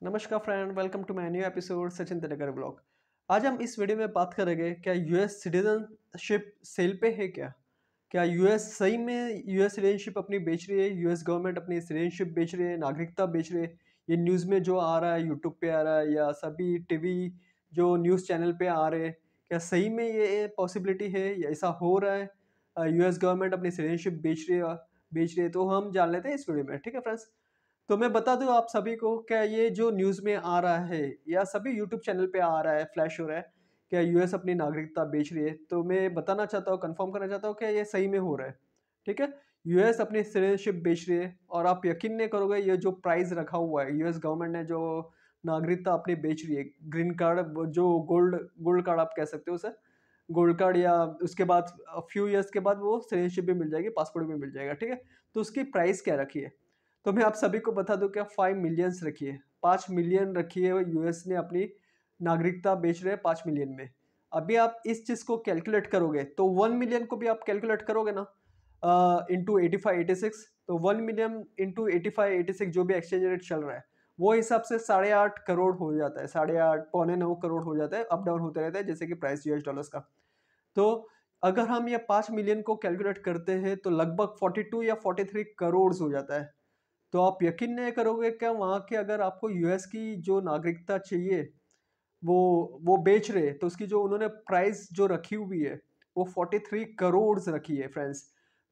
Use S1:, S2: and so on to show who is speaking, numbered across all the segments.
S1: नमस्कार friend, welcome to my new episode Sachin Tendulkar blog. आज हम इस वीडियो में बात करेंगे क्या यूएस सिटीजनशिप सेल पे है क्या यूएस सही में यूएस सिटीजनशिप अपनी बेच रही है। यूएस गवर्नमेंट अपनी सिटीजनशिप बेच रही है, नागरिकता बेच रही है। ये न्यूज़ में जो आ रहा है, यूट्यूब पे आ रहा है या सभी टीवी जो न्यूज़ चैनल पे आ रहे हैं, क्या सही में ये पॉसिबिलिटी है या ऐसा हो रहा है? यूएस गवर्नमेंट अपनी सिटीजनशिप बेच रही है तो हम जान लेते हैं इस वीडियो में। ठीक है फ्रेंड्स, तो मैं बता दूं आप सभी को, क्या ये जो न्यूज़ में आ रहा है या सभी यूट्यूब चैनल पे आ रहा है, फ्लैश हो रहा है, क्या यूएस अपनी नागरिकता बेच रही है, तो मैं बताना चाहता हूँ, कंफर्म करना चाहता हूँ, क्या ये सही में हो रहा है। ठीक है, यूएस अपनी सिटीजनशिप बेच रही है और आप यकीन नहीं करोगे, ये जो प्राइस रखा हुआ है, यूएस गवर्नमेंट ने जो नागरिकता अपनी बेच रही है, ग्रीन कार्ड, जो गोल्ड गोल्ड कार्ड आप कह सकते हो उसे, गोल्ड कार्ड, या उसके बाद फ्यू ईयर्स के बाद वो सिटीजनशिप भी मिल जाएगी, पासपोर्ट भी मिल जाएगा। ठीक है, तो उसकी प्राइस क्या रखी है, तो मैं आप सभी को बता दूं, क्या 5 मिलियंस रखी है, 5 मिलियन रखी है। यूएस ने अपनी नागरिकता बेच रहे हैं 5 मिलियन में। अभी आप इस चीज को कैलकुलेट करोगे तो 1 मिलियन को भी आप कैलकुलेट करोगे ना, इंटू 85 86, तो 1 मिलियन इंटू 85 86 जो भी एक्सचेंज रेट चल रहा है, वो हिसाब से 8.5 करोड़ हो जाता है, 8.5 9 करोड़ हो जाता है। अप डाउन होते रहता है जैसे कि प्राइस यूएस डॉलर्स का। तो अगर हम ये 5 मिलियन को कैलकुलेट करते हैं तो लगभग 42 या 43 करोड़ हो जाता है। तो आप यकीन नहीं करोगे, क्या वहाँ के अगर आपको यूएस की जो नागरिकता चाहिए, वो बेच रहे, तो उसकी जो उन्होंने प्राइस जो रखी हुई है, वो 43 करोड़ रखी है फ्रेंड्स।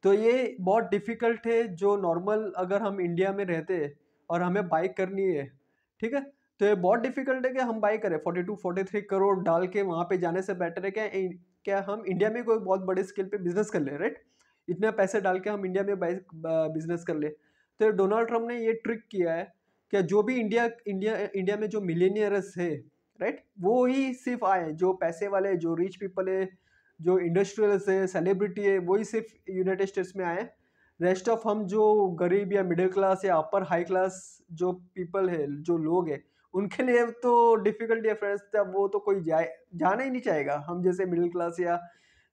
S1: तो ये बहुत डिफिकल्ट है, जो नॉर्मल अगर हम इंडिया में रहते हैं और हमें बाई करनी है, ठीक है, तो ये बहुत डिफिकल्ट है कि हम बाई करें। 42 43 करोड़ डाल के वहाँ पे जाने से बेटर है क्या हम इंडिया में कोई बहुत बड़े स्केल पे बिजनेस कर ले, राइट। इतने पैसे डाल के हम इंडिया में बिजनेस कर ले। तो डोनाल्ड ट्रम्प ने ये ट्रिक किया है, कि जो भी इंडिया इंडिया इंडिया में जो मिलेनियर्स है, राइट, वो ही सिर्फ आए, जो पैसे वाले, जो रिच पीपल है, जो इंडस्ट्रियल्स है, सेलिब्रिटी है, वही सिर्फ यूनाइटेड स्टेट्स में आए। रेस्ट ऑफ हम जो गरीब या मिडिल क्लास या अपर हाई क्लास जो पीपल है, जो लोग हैं, उनके लिए तो डिफिकल्टी है फ्रेंड्स। तब वो तो कोई जाना ही नहीं चाहेगा। हम जैसे मिडिल क्लास या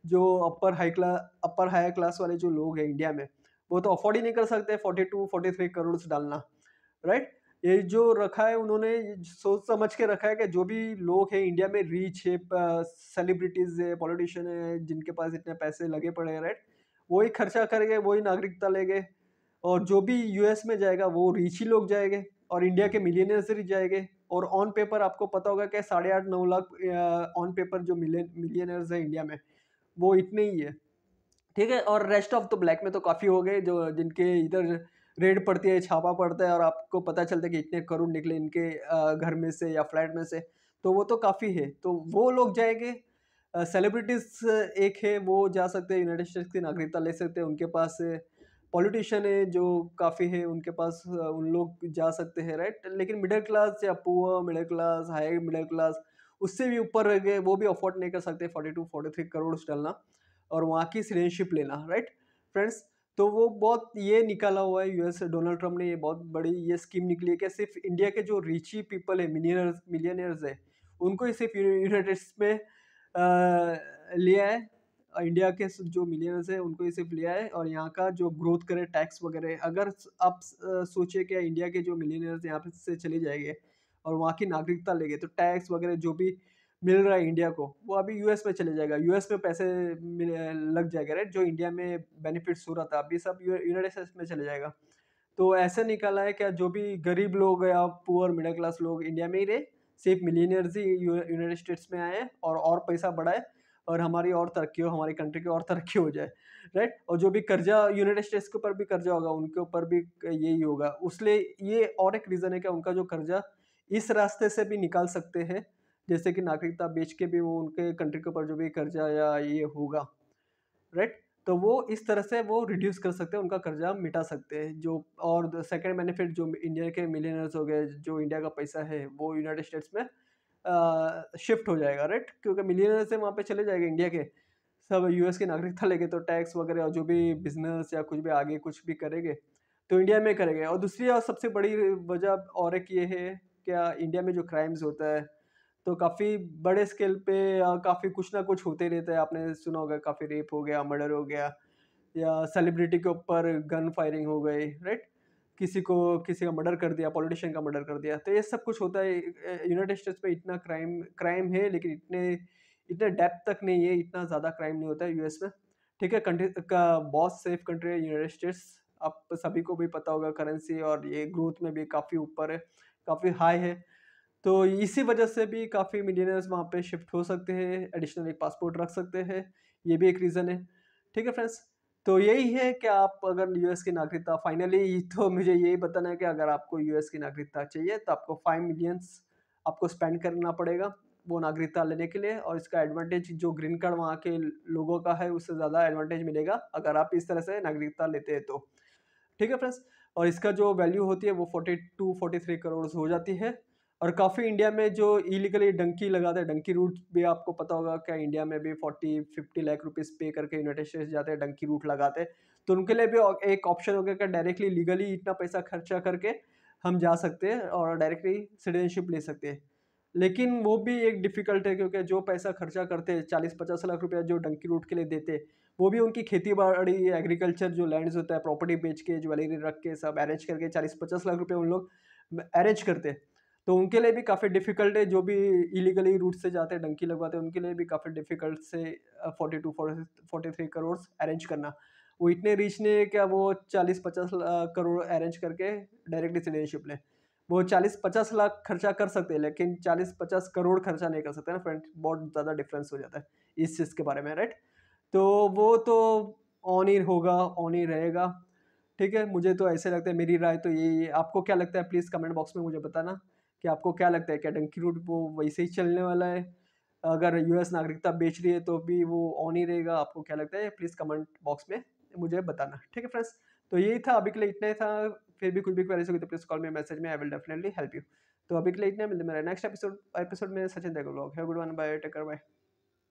S1: जो अपर हाई क्लास वाले जो लोग हैं इंडिया में, वो तो अफोर्ड ही नहीं कर सकते 42 43 करोड़ डालना, राइट। ये जो रखा है उन्होंने, सोच समझ के रखा है कि जो भी लोग हैं इंडिया में, रीच है, सेलिब्रिटीज है, पॉलिटिशियन है, जिनके पास इतने पैसे लगे पड़े हैं, राइट, वही खर्चा करेंगे, वही नागरिकता लेंगे। और जो भी यूएस में जाएगा वो रिच ही लोग जाएंगे, और इंडिया के मिलियनर्स ही जाएंगे। और ऑन पेपर आपको पता होगा कि 8.5 9 लाख ऑन पेपर जो मिलियनर्स है इंडिया में, वो इतने ही है। ठीक है, और रेस्ट ऑफ तो ब्लैक में तो काफ़ी हो गए, जो जिनके इधर रेड पड़ती है, छापा पड़ता है और आपको पता चलता है कि इतने करोड़ निकले इनके घर में से या फ्लैट में से, तो वो तो काफ़ी है, तो वो लोग जाएंगे। सेलिब्रिटीज एक है, वो जा सकते हैं, यूनाइटेड स्टेट्स की नागरिकता ले सकते हैं, उनके पास पॉलिटिशियन है जो काफ़ी है, उनके पास उन लोग जा सकते हैं, राइट। लेकिन मिडिल क्लास या poor middle class, high middle class, उससे भी ऊपर रह गए, वो भी अफोर्ड नहीं कर सकते 42 43 करोड़ डालना और वहाँ की सिटीजनशिप लेना, राइट फ्रेंड्स। तो वो बहुत ये निकाला हुआ है यूएस, डोनाल्ड ट्रम्प ने ये बहुत बड़ी ये स्कीम निकली है कि सिर्फ इंडिया के जो रिची पीपल है, मिलियनर्स है, उनको ही सिर्फ यूनाइटेड स्टेट्स में लिया है। इंडिया के जो मिलियनर्स है उनको ही सिर्फ लिया है, और यहाँ का जो ग्रोथ करे, टैक्स वगैरह, अगर आप सोचे कि इंडिया के जो मिलियनर्स यहाँ पे से चले जाएंगे और वहाँ की नागरिकता लेंगे, तो टैक्स वगैरह जो भी मिल रहा है इंडिया को, वो अभी यूएस में चले जाएगा, यूएस में पैसे लग जाएगा, राइट। जो इंडिया में बेनिफिट्स हो रहा था अभी सब यूनाइटेड स्टेट्स में चले जाएगा। तो ऐसे निकाला है क्या, जो भी गरीब लोग या पुअर मिडिल क्लास लोग इंडिया में ही रहे, सिर्फ मिलीनियर्स ही यूनाइटेड स्टेट्स में आए और पैसा बढ़ाए, और हमारी और तरक्की हो, हमारी कंट्री की और तरक्की हो जाए, राइट। और जो भी कर्जा यूनाइटेड स्टेट्स के ऊपर भी कर्जा होगा, उनके ऊपर भी यही होगा। उसलिए ये और एक रीज़न है कि उनका जो कर्जा इस रास्ते से भी निकाल सकते हैं, जैसे कि नागरिकता बेच के भी वो उनके कंट्री के ऊपर जो भी कर्जा या ये होगा, राइट, तो वो इस तरह से वो रिड्यूस कर सकते हैं, उनका कर्जा मिटा सकते हैं। जो और सेकंड बेनिफिट, जो इंडिया के मिलियनर्स हो गए, जो इंडिया का पैसा है वो यूनाइटेड स्टेट्स में शिफ्ट हो जाएगा, राइट, क्योंकि मिलियनर्स से वहाँ पे चले जाएंगे इंडिया के, सब यूएस की नागरिकता लेंगे, तो टैक्स वगैरह और जो भी बिजनेस या कुछ भी आगे कुछ भी करेंगे तो इंडिया में करेंगे। और दूसरी और सबसे बड़ी वजह और एक ये है, क्या इंडिया में जो क्राइम्स होता है, तो काफ़ी बड़े स्केल पे काफ़ी कुछ ना कुछ होते रहता है। आपने सुना होगा, काफ़ी रेप हो गया, मर्डर हो गया, या सेलिब्रिटी के ऊपर गन फायरिंग हो गई, राइट। किसी का मर्डर कर दिया, पॉलिटिशियन का मर्डर कर दिया, तो ये सब कुछ होता है। यूनाइटेड स्टेट्स में इतना क्राइम है, लेकिन इतने इतने डेप्थ तक नहीं है, इतना ज़्यादा क्राइम नहीं होता है यूएस में। ठीक है, कंट्री का बहुत सेफ कंट्री है यूनाइटेड स्टेट्स। आप सभी को भी पता होगा, करेंसी और ये ग्रोथ में भी काफ़ी ऊपर है, काफ़ी हाई है। तो इसी वजह से भी काफ़ी मिलियनर्स वहाँ पे शिफ्ट हो सकते हैं, एडिशनल एक पासपोर्ट रख सकते हैं, ये भी एक रीज़न है। ठीक है फ्रेंड्स, तो यही है कि आप अगर यूएस की नागरिकता फाइनली तो मुझे यही बताना है कि अगर आपको यूएस की नागरिकता चाहिए तो आपको 5 मिलियंस आपको स्पेंड करना पड़ेगा वो नागरिकता लेने के लिए, और इसका एडवांटेज जो ग्रीन कार्ड वहाँ के लोगों का है उससे ज़्यादा एडवांटेज मिलेगा अगर आप इस तरह से नागरिकता लेते हैं तो। ठीक है फ्रेंड्स, और इसका जो वैल्यू होती है वो 42-43 करोड़ हो जाती है। और काफ़ी इंडिया में जो इलीगली डंकी लगाते हैं, डंकी रूट भी आपको पता होगा क्या, इंडिया में भी 40-50 लाख रुपीस पे करके यूनाइटेड स्टेट्स जाते हैं, डंकी रूट लगाते हैं। तो उनके लिए भी एक ऑप्शन हो गया कि डायरेक्टली लीगली इतना पैसा खर्चा करके हम जा सकते हैं और डायरेक्टली सिटीजनशिप ले सकते हैं। लेकिन वो भी एक डिफ़िकल्ट है, क्योंकि जो पैसा खर्चा करते हैं 40-50 लाख रुपया जो डंकी रूट के लिए देते हैं, वो भी उनकी खेती-बाड़ी, एग्रीकल्चर जो लैंड्स होता है, प्रॉपर्टी बेच के, ज्वेलरी रख के, सब अरेंज करके 40-50 लाख रुपए उन लोग अरेंज करते हैं। तो उनके लिए भी काफ़ी डिफ़िकल्ट है, जो भी इलीगली रूट से जाते हैं, डंकी लगवाते हैं, उनके लिए भी काफ़ी डिफ़िकल्ट से 42-43 करोड़ अरेंज करना। वो इतने रिच नहीं है क्या वो 40-50 करोड़ अरेंज करके डायरेक्टली सिटीज़नशिप लें। वो 40-50 लाख खर्चा कर सकते हैं, लेकिन 40-50 करोड़ खर्चा नहीं कर सकते ना फ्रेंड, बहुत ज़्यादा डिफरेंस हो जाता है इस चीज़ के बारे में, राइट? तो वो तो ऑन ही होगा, ऑन ही रहेगा। ठीक है, मुझे तो ऐसे लगता है, मेरी राय तो यही है। आपको क्या लगता है प्लीज़ कमेंट बॉक्स में मुझे बताना कि आपको क्या लगता है, क्या डंकी रूट वो वैसे ही चलने वाला है? अगर यूएस नागरिकता बेच रही है तो भी वो ऑन ही रहेगा? आपको क्या लगता है प्लीज़ कमेंट बॉक्स में मुझे बताना। ठीक है फ्रेंड्स, तो यही था अभी के लिए, इतना ही था। फिर भी कुछ भी क्वेरीज होगी तो प्लीज़ कॉल मी, मैसेज में, I will definitely help you. तो अभी के लिए इतना, मिलते हैं मेरा नेक्स्ट एपिसोड एपिसोड में। सचिन देगा vlog. Have a good one, bye, take care, bye.